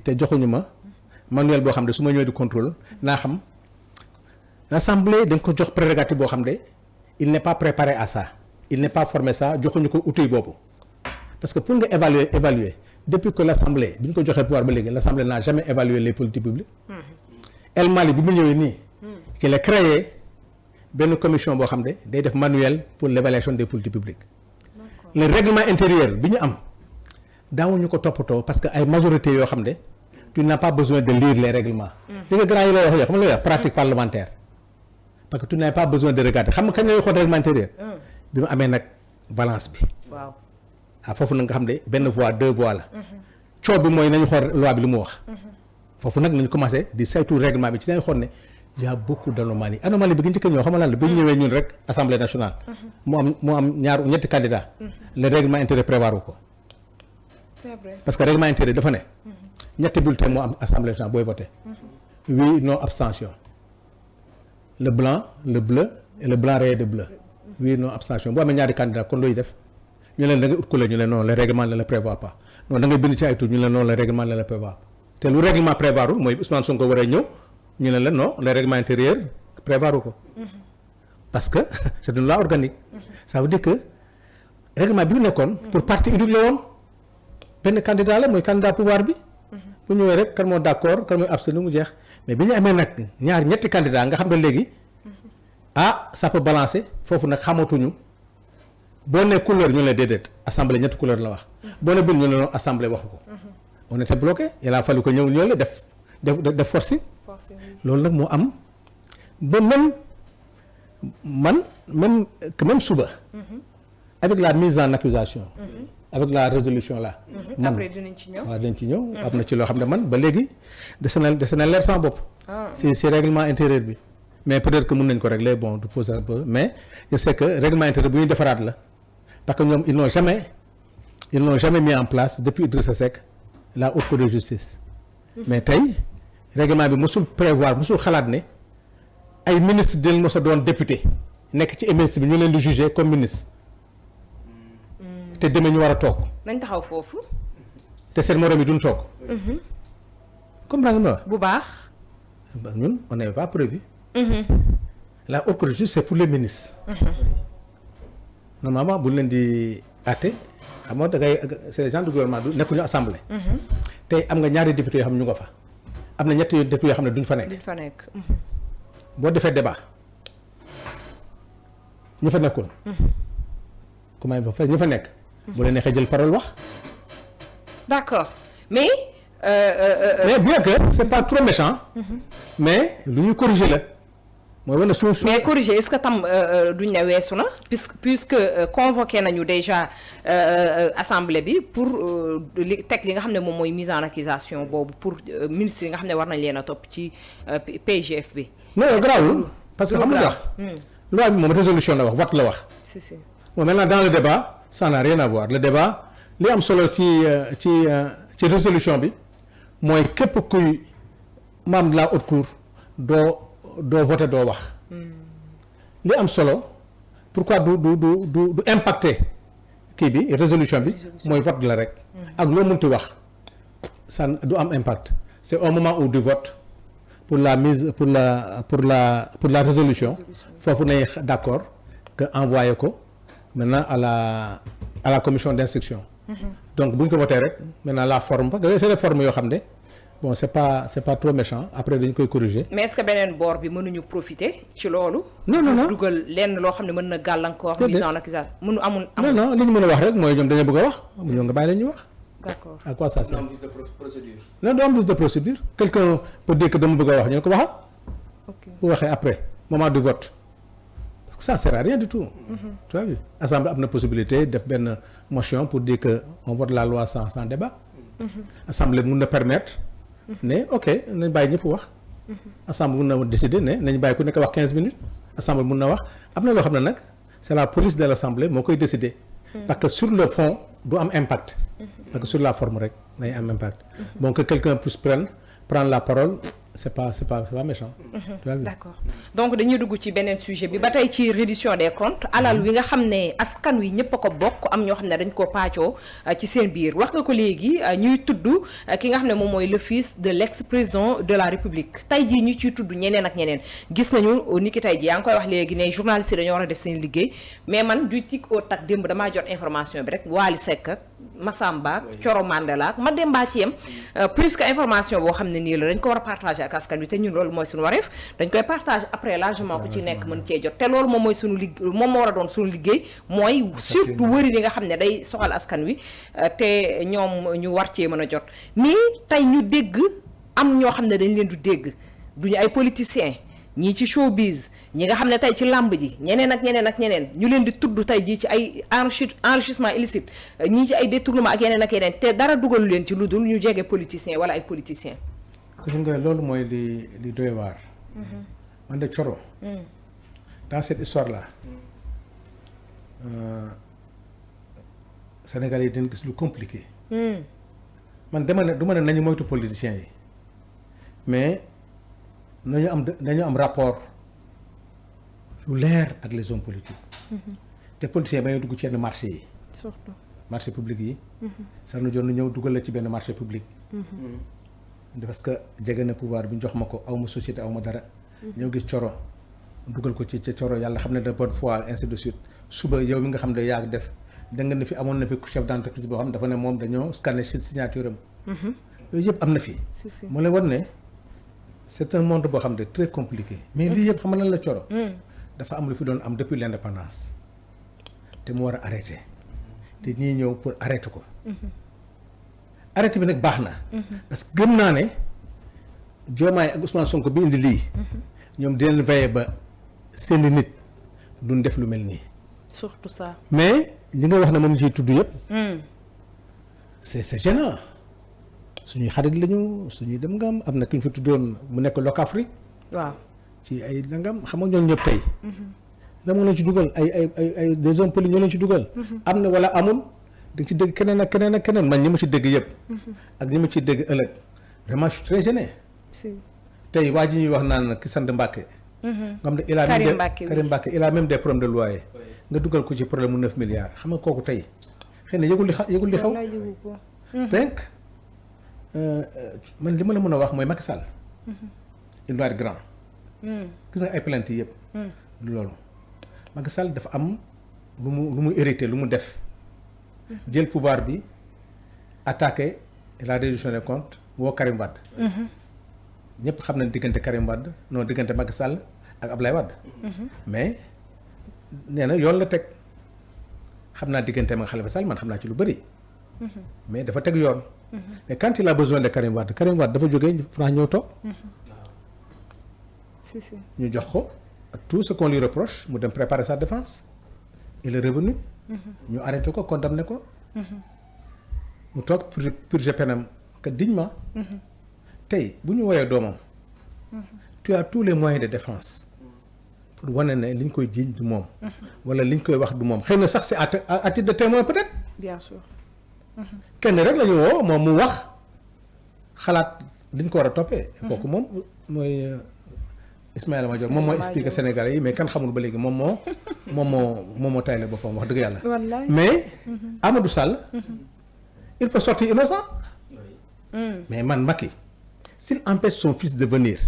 te joxuñu ma manuel boo xam ne su ma ñëwee di contrôle naa xam l'assemblée dañ ko jox prérogative boo xam ne il n'est pas préparé à ça il n'est pas formé ça joxuñu ko outil boobu parce que pour nga évaluer depuis que l'assemblée bi ñu ko joxee pouvoir ba léegi l'assemblée n'a jamais évalué les politiques publiques. El Mali bi mu ñëwee nii. ci la créé benn commission boo xam ne day def manuel pour l'évaluation des politiques publiques. le règlement intérieur bi ñu am daawuñu ko toppatoo parce que ay majorité yoo xam ne tu n'as pas besoin de lire les règlements. ci nga grand yi lay wax yoo xam nga lay wax pratique parlementaire parce que tu n'as pas besoin de regarder xam nga kañ lay xool règlement intérieur. bi mu amee nag balance bi. waaw foofu nag nga xam ne benn voix deux voix la. coow bi mooy nañu xool loi bi lu mu wax. foofu nag nañu commencé di saytu règlement bi ci nañu xool ne y a beaucoup d'anomalies anomalie bi nga njëkk a ñëw xam nga lan la bi ñu ñëwee ñun rek assemblée nationale. mu am ñetti candidats. le règlement intérieur prévoir ko. c'est vrai parce que règlement intérieur dafa ne. ñetti bulletins moo am assemblée nationale booy voté. oui non abstention. le blanc le bleu et le blanc rayé de bleu. oui non abstention boo amee ñaari candidat kon looy def ñu leen da ngay ut couleur ñu leen non le règlement ne le prévoit pas non da ngay bind ci ay tur ñu leen non le règlement ne le prévoit pas te lu règlement prévoirul mooy Ousmane Sonko war a ñëw ñu leen la non le règlement intérieur prévoiru ko parce que c'est une loi organique ça veut dire que règlement bi mu nekkoon pour parti unique la woon benn candidat la mooy candidat pouvoir bi bu ñëwee rek kan moo d'accord kan mooy abstenu mu jeex mais bi ñu amee nag ñetti candidat nga xam ne léegi ça peut balancer foofu nag xamatuñu boo nee couleur ñu ne déedéet assemblée ñetti couleur la wax boo nee bind ñu ne non assemblée waxu ko on était bloqué il a fallu que ñëw la def forcing loolu nag moo am ba même suba avec la mise en accusation avec la résolution là après dinañ ci ñëw waaw dinañ ci ñëw am na ci loo xam ne man ba léegi des na leer sans bopp si règlement intérieur bi mais peut-être que mën nañ ko régler bon du poser un peu mais je sais que règlement intérieur bu ñuy defaraat la parce que ñoom ils n'ont jamais mis en place depuis Idrissa Seck la haute cour de justice mais tey règlement bi mosul xalaat ne ay ministre dinañ mos a doon député nekk ci ministre bi ñu leen di juger comme ministre te demee ñu war a toog nañ taxaw foofu te seen morom yi duñ toog comprendre nga wax bu baax ñun on n'avait pas prévu la haute cour de justice c'est pour les ministres normalement bu ñu leen di àtte xam nga da ngay c'est les gens du gouvernement du nekkuñu assemblée tey am nga ñaari députés yoo xam ne ñu nga fa am na ñetti députés yoo xam ne duñ fa nekk boo defee débat ñu fa nekkoon comment fa ñu fa nekk bu leen neexee jël parole wax d'accord mais bien que c'est pas trop méchant mais lu ñu corriger la mooy wane suuf mais corriger est-ce que tam duñ ne weesu na puisque convoqué nañu déjà assemblée bi pour li nga xam ne moom mooy mise en accusation boobu pour ministre yi nga xam ne war nañ leen a topp ci PGF bi. non grawul parce que xam nga loi bi moom résolution la wax vote la wax. si bon maintenant dans le débat ça n'a rien à voir le débat li am solo ci résolution bi mooy képp kuy membre de la haute cour doo voter doo wax li am solo pourquoi du impacter kii bi résolution bi mooy vote la rek ak loo mënti wax ça du am impact c'est au moment où du vote pour la résolution foofu nañ d'accord que envoyer ko maintenant à la commission d'instruction donc bu ñu ko voté rek maintenant la forme parce que c'est des formes yoo xam ne bon c'est pas trop méchant après dañ koy corriger. mais est-ce que beneen boor bi mënuñu profiter ci loolu. non dugal lenn loo xam ne mën na gàllankoor. mise en accusation amul. non li ñu mën a wax rek mooy ñoom dañoo bëgg a wax ñoom nga bàyyi leen ñu wax. d'accord à quoi ça sert. non vice de procédure. non du am vice de procédure quelqu'un peut dire que dama bëgg a wax ñu ne ko waxal. ok bu waxee après moment du vote parce que ça sert à rien du tout. tu vois assemblée am na possibilité def benn motion pour dire que on vote la loi sans débat. assemblée mun na permettre. ne ok nañ bàyyi ñëpp wax. assemblée mun na décider ne nañ bàyyi ku nekk wax 15 minutes. assemblée mun na wax am na loo xam ne nag c'est la police de l'assemblée moo koy décider. parce que sur le fond du am impact. parce que sur la forme rek nay am impact. donc que quelqu'un puisse prendre la parole c'est pas méchant. D'accord donc dañuy dugg ci beneen sujet bi ba tey ci reddition des comptes alal wi nga xam ne askan wi ñëpp a ko bokk am ñoo xam ne dañ koo paccoo ci seen biir wax nga ko léegi ñuy tudd ki nga xam ne moom mooy le fils de l'ex-président de la République tey jii ñu ciy tudd ñeneen ak ñeneen gis nañu ni ki tey jii yaa ngi koy wax léegi ne journaliste yi dañoo war a def seen liggéey mais man du tic au tac démb damaa jot information bi rek Wally Seck ak Massamba ak Coro Mandela ak Mademba ci yem plus que information boo xam ne nii la dañ ko war a partager ak askan wi te ñun loolu mooy suñu wareef dañ koy partager après largement ku ci nekk mën cee jot te loolu moom mooy suñu liggéey moom moo war a doon suñu liggéey mooy surtout wëri li nga xam ne day soxal askan wi te ñoom ñu war cee mën a jot mais tey ñu dégg am ñoo xam ne dañ leen du dégg duñu ay politiciens ñii ci showbiz ñi nga xam ne tey ci làmb ji ñeneen ak ñeneen ñu leen di tudd tey jii ci ay enrichissement illicite ñii ci ay détournement ak yeneen te dara dugalu leen ci lu dul ñu jege politicien wala ay politiciens. gis nga loolu mooy li doy waar. man de Coro. dans cette histoire là. Sénégal yi dañ gis lu compliqué. man du ma ne nañu moytu politiciens yi mais nañu am rapport. lu leer ak les hommes politiques. te politiciens ba ñuy dugg ci yenn marché yi. surtout marché public yi. sax na joon na ñëw dugal la ci benn marché public. parce que jege na pouvoir bi jox ma ko aw ma société aw ma dara. ñëw gis Coro dugal ko ci Coro yàlla xam ne de bonne foi ainsi de suite suba yow mi nga xam ne yaa def da nga ne fi amoon na fi chef d'entreprise boo xam ne dafa ne moom dañoo scanner signature am. yooyu yëpp am na fi. moo lay war ne c'est un monde boo xam ne très compliqué. mais lii yëpp xam nga lan la Coro. dafa am lu fi doon am depuis l'indépendance te mu war a arrêter te ñii ñëw pour arrêter ko. arrêté bi nag baax na. parce que gëm naa ne Diomaye ak Ousmane Sonko bi indi lii. ñoom dinañ veiller ba seen nit duñ def lu mel nii. surtout ça. mais ñi nga wax ne moom ciy tudd yëpp. c'est gênant suñuy xarit lañu suñuy dem nga am na ku ñu fa tuddoon mu nekk Locafrique. waaw. ci ay nangam xam nga ñoom ñëpp tey. lan moo leen ci dugal ay des hommes politiques ñoo leen ci dugal. am na wala amul da nga ci dégg keneen ak keneen man ñi ma ci dégg yëpp. ak ñi ma ci dégg ëllëg vraiment je suis très gêné. tey waa ji ñuy wax naan ki sant Mbacke. nga xam ne il a même Karim Mbacke il a même des problèmes de loyer. nga dugal ko ci problème mu 9 milliards xam nga kooku tey xëy na yëgul li xaw. donc man li ma la mën a wax mooy Macky Sall. il doit être grand. gis nga ay plaintes yëpp. loolu Macky Sall dafa am lu mu hérité lu mu def. jël pouvoir bi attaqué la reddition des comptes woo Karim Wade. ñëpp xam nañ diggante Karim Wade non diggante Macky Sall ak Ablaye Wade. mais nee na yoon la teg xam naa diggante ma Khalifa Sall man xam naa ci lu bëri. mais dafa teg yoon. mais quand il a besoin de Karim Wade dafa jógee France ñëw toog. ñu jox ko tout ce qu'on lui reproche mu dem préparer sa défense. il est revenu. ñu arrêté ko condamné ko. mu toog purger penam que dignement. tey bu ñu woowee doomam. tu as tous les moyens de défense. pour wane ne li ñu koy jiiñ du moom. wala li ñu koy wax du moom xëy na sax c'est à titre de témoin peut-être. bien sûr. kenn rek la ñu woo moom mu wax xalaat li ñu ko war a toppee. kooku moom mooy Ismaïla Madior moom moo expliqué Sénégalais yi mais kan xamul ba léegi moom moo tayle boppam wax dëgg yàlla. mais Amadou Sall. il peut sortir innocent. mais man Macky s'il empêche son fils de venir.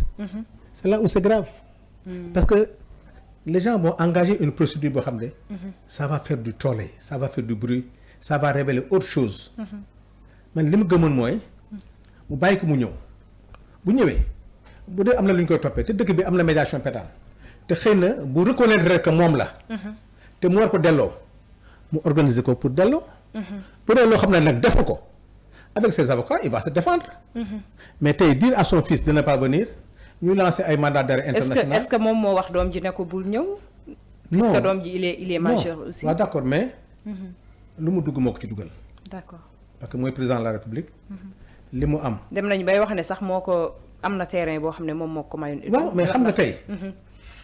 c'est là où c'est grave. parce que les gens vont engager une procédure boo xam ne. ça va faire du tollé ça va faire du bruit ça va révéler autre chose. man li mu gëmoon mooy mu bàyyi ko mu ñëw bu ñëwee bu dee am na lu ñu koy toppee te dëkk bi am na médiation pénale te xëy na bu reconnaître rek que moom la. te mu war ko delloo mu organiser ko pour delloo. bu dee loo xam ne nag def ko avec ses avocats il va se défendre. mais tey dire à son fils de ne pas venir ñu lancer ay mandat d'arrêt international. est-ce que moom moo wax doom ji ne ko bul ñëw. non parce que doom ji il est majeur aussi. waaw d'accord mais. lu mu dugg moo ko ci dugal. d'accord parce que mooy président de la République. li mu am. dem nañu bay wax ne sax moo ko am na terrain boo xam ne moom moo ko mayoon. waaw mais xam nga tey.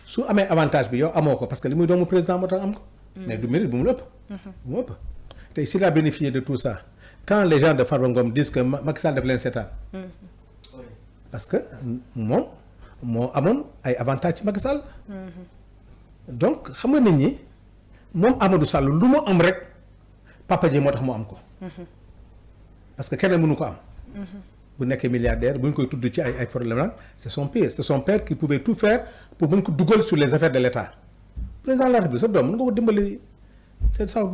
su amee avantage bi yow amoo ko parce que li muy doomu président moo tax am ko. mais du mérite bu mu la ëpp. bu mu ëpp tey s'il a bénéficié de tout ça quand les gens de Farba Ngom disent que Macky Sall def leen seetaan. parce que moom moo amoon ay avantages ci Macky Sall. donc xam nga nit ñi moom Amadou Sall lu mu am rek papa ji moo tax mu am ko. parce que keneen mënu ko am. bu nekkee milliardaire bu ñu koy tudd ci ay problème nag c'est son père qui pouvait tout faire pour mën ko dugal sur les affaires de l'État. président de la République sa doom mën nga ko dimbali te sax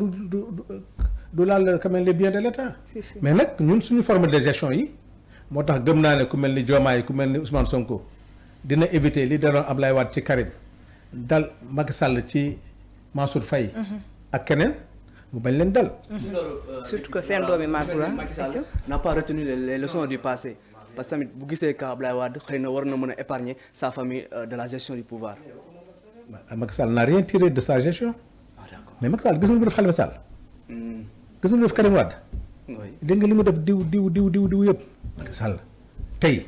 du laal quand même les biens de l'État. mais nag ñun suñu forme de gestion yi moo tax gëm naa ne ku mel ni Diomaye ku mel ni Ousmane Sonko dina éviter li daloon Ablaye Wade ci Karim dal Macky Sall ci Mansour Faye ak keneen mu bañ leen dal. surtout que seen doomi Macky Sall n'a pas retenu les leçons du passé parce que tamit bu gisee ka Ablaye Wade xëy na war na mën a épargner sa famille de la gestion du pouvoir. Macky Sall n'a rien tiré de sa gestion. mais Macky Sall gis nga lu def Khalifa Sall. gis nga lu def Karim Wade. dégg nga li mu def diw yëpp. Macky Sall tey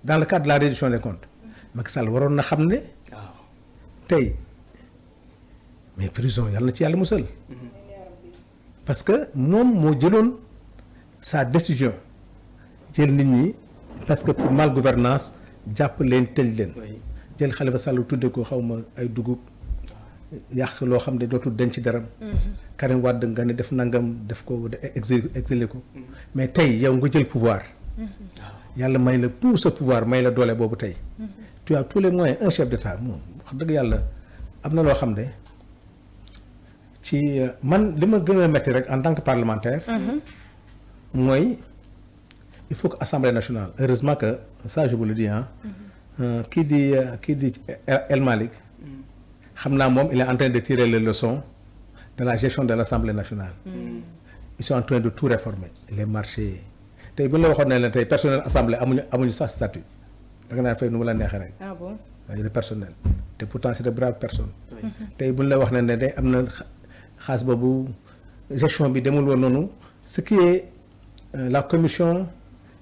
dans le cadre de la reddition des comptes Macky Sall waroon na xam ne. tey mais prison yàlla na ci yàlla musal. parce que moom moo jëloon sa décision jël nit ñi parce que pour mal gouvernance jàpp leen tëj leen. jël Khalifa Sall tudde ko xaw ma ay dugub yàq loo xam ne dootul denc dara. Karim Wade nga ne def nangam def ko exilé ko. mais tey yow nga jël pouvoir. yàlla may la tout ce pouvoir may la doole boobu tey. tu as tous les moyens un chef d'État moom wax dëgg yàlla am na loo xam ne ci man li ma gën a metti rek en tant que parlementaire. mooy il faut que Assemblée nationale heureusement que ça je vous le dis kii di El Malick xam naa moom il est en train de tirer les leçons de la gestion de l'Assemblée nationale. ils sont en train de tout réformer les marchés tey bu ñu la waxoon ne leen tey personnel assemblée amuñu sax statut da nga naan fay nu mu la neexee rek. ah bon waaye le personnel te pourtant c'est de braves personnes. tey bu ñu la wax ne day am na xaas boobu gestion bi demul woon noonu ce qui est la commission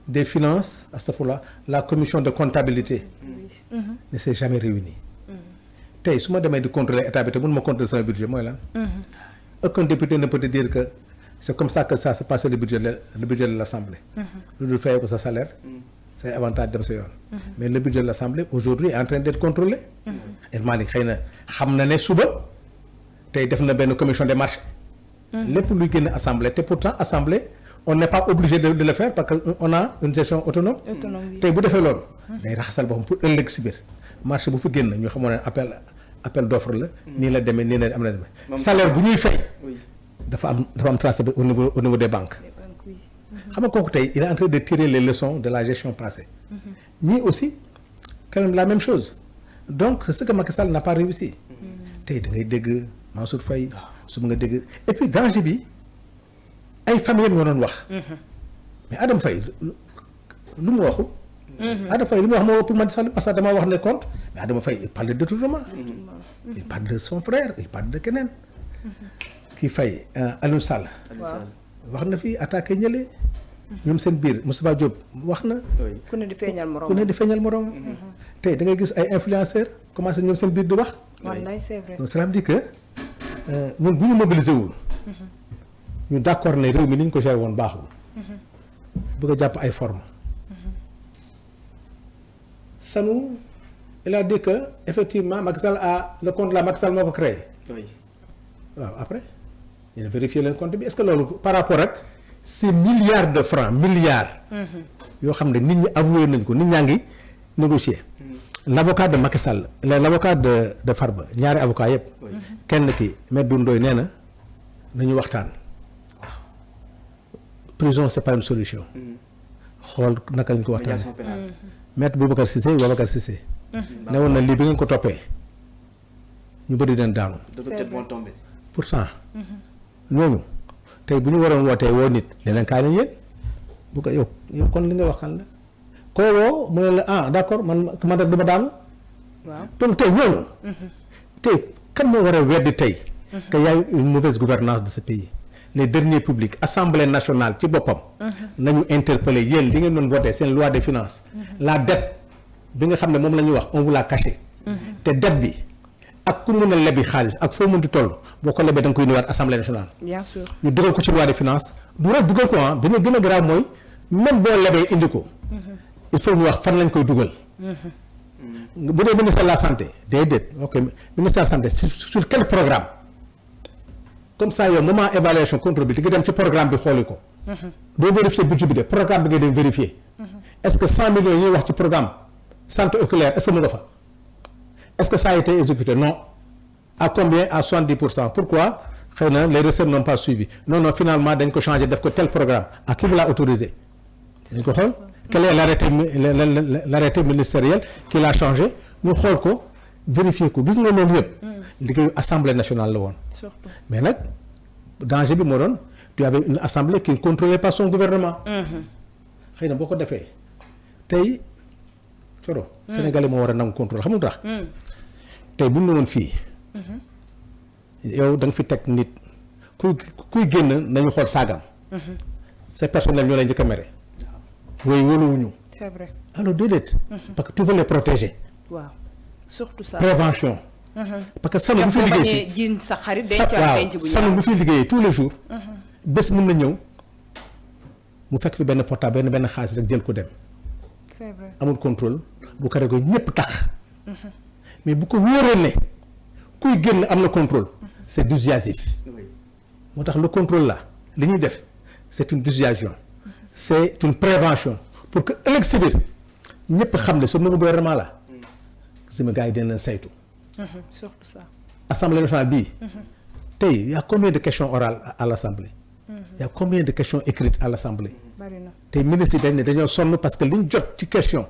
des finances astafurlah la commission de comptabilité. ne s'est jamais réunie. tey su ma demee di contrôler état bi te mënu ma contrôler sama budget mooy lan. aucun député ne peut te dire que c'est comme ça que ça se passe le budget de l'Assemblée. lu dul fayee ko sa salaire. say avantage dem sa yoon. mais le budget de l'Assemblée aujourd'hui est en train d'être contrôlé. El Malick xëy na xam na ne suba tey def na benn commission des marchés. lépp luy génn Assemblée te pourtant Assemblée on n'est pas obligé de le faire parce que on a une gestion autonome. tey bu defee loolu. day raxasal boppam pour ëllëg si biir marché bu fi génn ñu xamoon ne appel d'offre la. nii la demee nii la am na demee. salaire bu ñuy fay. dafa am traçabilité au niveau des banques. xam nga kooku tey il est en train de tirer les leçons de la gestion passée. ñii aussi quand même la même chose donc c'est ce que Macky Sall n'a pas réussi. tey da ngay dégg Mansour Faye suba nga dégg et puis danger bi ay famille nga doon wax. mais Adama Faye lu mu waxu. Adama Faye lu mu wax moo pour Macky Sall parce que dama wax ne compte mais Adama Faye il parle de détournement. il parle de son frère il parle de keneen. kii Faye Aliou Sall. wax na fi attaqué ñële. ñoom seen biir Moustapha Diop wax na. ku ne di feeñal moroom. tey da ngay gis ay influenceurs commencé ñoom seen biir di wax. wallaay c'est vrai. donc cela veut dire que ñun bu ñu mobiliser wul. ñu d'accord ne réew mi ni ñu ko géré woon baaxul. bëgg a jàpp ay formes. Sanu il a dit que effectivement Macky Sall le compte là Macky Sall moo ko créé. waaw après yéen vérifier leen compte bi est-ce que loolu par rapport ak ces milliards de francs yoo xam ne nit ñi avoué nañ ko nit ñaa ngi négocier. l'avocat de Macky Sall l'avocat de Farba ñaari avocat yëpp. kenn ki Maître Doudou Ndoye nee na nañu waxtaan. prison c'est pas une solution. xool naka lañ ko waxtaanee. Maître Boubacar Cissé ne woon na lii bi ngeen ko toppee ñu bëri den daanu. pourtant ñooñu tey bu ñu waroon wootee woo nit leneen kaay nañ yéen bu ko yow kon li nga wax kan la koo woo mu ne la d'accord man rek du ma daanu. waaw donc tey ñooñu. tey kan moo war a weddi tey. que y a une mauvaise gouvernance de ce pays les deniers publics assemblée nationale ci boppam. nañu interpeller yéen li ngeen doon voté seen loi des finances. la dette bi nga xam ne moom la ñuy wax on vous l'a caché. te dette bi. ak ku mën a lebi xaalis ak foo mënti toll boo ko lebee da nga koy ñëwaat assemblée nationale. bien sûr ñu dugal ko ci loi des finances du rek dugal ko bi nga gën a grave mooy même boo lebee indi ko. il faut ñu wax fan lañ koy dugal. bu dee ministère de la santé déedéet ok ministère de la santé sur quel programme comme ça yow moment évaluation contrôle bi di nga dem ci programme bi xooli ko. doo vérifier budget bi de programme bi nga dem vérifier. est-ce que 100 millions yi ñuy wax ci programme santé oculaire est-ce que mu nga fa est-ce que ça a été exécuté non à combien à 70%. Pourquoi xëy na les recettes n'ont pas suivi non finalement dañ ko changé def ko tel programme à qui vous l'a autorisé dañ ko xool quel est l'arrêté ministériel qui l'a changé ñu xool ko vérifier ko gis nga loolu yëpp liggéeyu assemblée nationale la woon mais nag danger bi moo doon tu avais une assemblée qui ne contrôlait pas son gouvernement xëy na boo ko defee tey coro sénégalais moo war a nangu contrôle xamul tax tey bu ñu la woon fii yow da nga fi teg nit kuy génn nañu xool saagam c'est personnel ñoo lay njëkk a mere wooyu wóoluwuñu c'est vrai alors déedéet parce que tu veux les protéger waaw surtout ça prévention parce que sanu bu fi liggéey jiin sa xarit sanu bu fi liggéeyee tous les jours bés mën na ñëw mu fekk fi benn portable benn xaalis rek jël ko dem c'est vrai amul contrôle bu ko rego ñëpp tax mais bu ko wóoree ne kuy génn am na contrôle c'est dissuasif moo tax le contrôle là li ñuy def c'est une dissuasion c'est une prévention pour que ëllëg si biir ñëpp xam ne ce nouveau gouvernement là sama gars yi dina leen saytu surtout ça assemblée nationale bii tey y a combien de questions orales à l'assemblée y a combien de questions écrites à l'assemblée bari na tey ministres yi dañ ne dañoo sonn parce que liñ jot ci question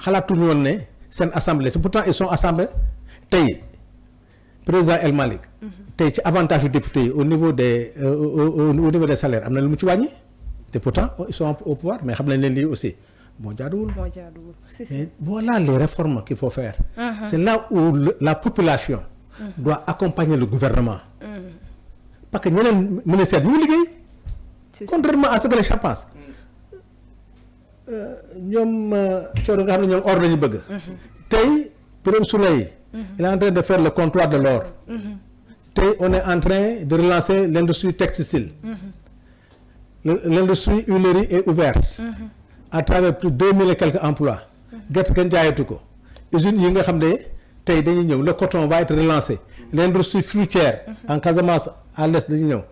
xalaatuñu woon ne seen assemblée te pourtant ils sont assemblée tey président El Malick tey ci avantage yu député yi au niveau des au niveau des salaires am na lu mu ci wàññi te pourtant ils sont au pouvoir mais xam nañ leen lii aussi moo jaaduwul mais voilà les réformes qu'il faut faire c'est là où la population doit accompagner le gouvernement parce que ñeneen ministère ñu liggéey contrairement à ce que les gens pensent ñoom coono nga xam ne ñoom or lañu bëgg tey Birame Souleye il est en train de faire le comptoir de l'or tey on est en train de relancer l'industrie textile l'industrie huilerie est ouverte à travers plus de 2000 et quelques emplois gerte kenn jaayatu ko usines yi nga xam ne tey dañuy ñëw le coton va être relancé l'industrie fruitière en Casamance à l'est dañuy ñëw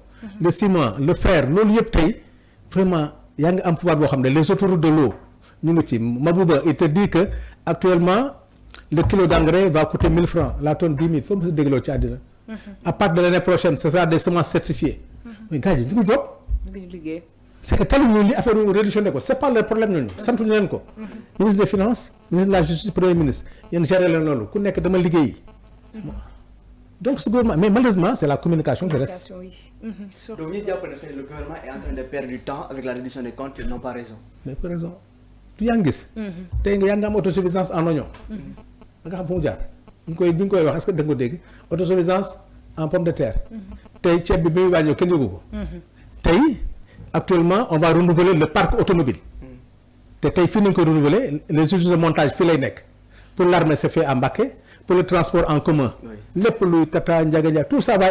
le ciment le fer loolu yëpp tey vraiment yaa ngi am pouvoir boo xam ne les autoroutes de l'eau ñu ngi ci Mabouba il te dit que actuellement le kilo d'engrais va coûter 1000 francs la tonne 10 000 foo mu sa dégloo ci àddina à partir de l'année prochaine ce sera des semences certifiées mais gars yi ñu ngi jóg c'est que taluñu li affaire réduction ko c'est pas le problème ñooñu santuñu leen ko ministre des finances ministre de la justice premier ministre yéen gérer leen loolu ku nekk dama liggéeyi donc ce gouvernement mais malheureusement c'est la communication qui reste donc ñi jàpp ne le gouvernement est en train de perdre du temps avec la réduction des comptes ils n'ont pas raison mais pas raison tu yaa ngi gis tey nga yaa ngi am autosuffisance en oignon nga xam fu mu jaar bi ñu koy wax est-ce que da nga ko dégg autosuffisance en pomme de terre tey ceeb bi muy wàññoo kenn yóbbu ko tey actuellement on va renouveler le parc automobile te tey fii nañ ko renouveler les usines de montage fii lay nekk pour l'armée c'est fait à Mbacké pour le transport en commun lépp luy Tata Ndiaga Ndiaye tout ça va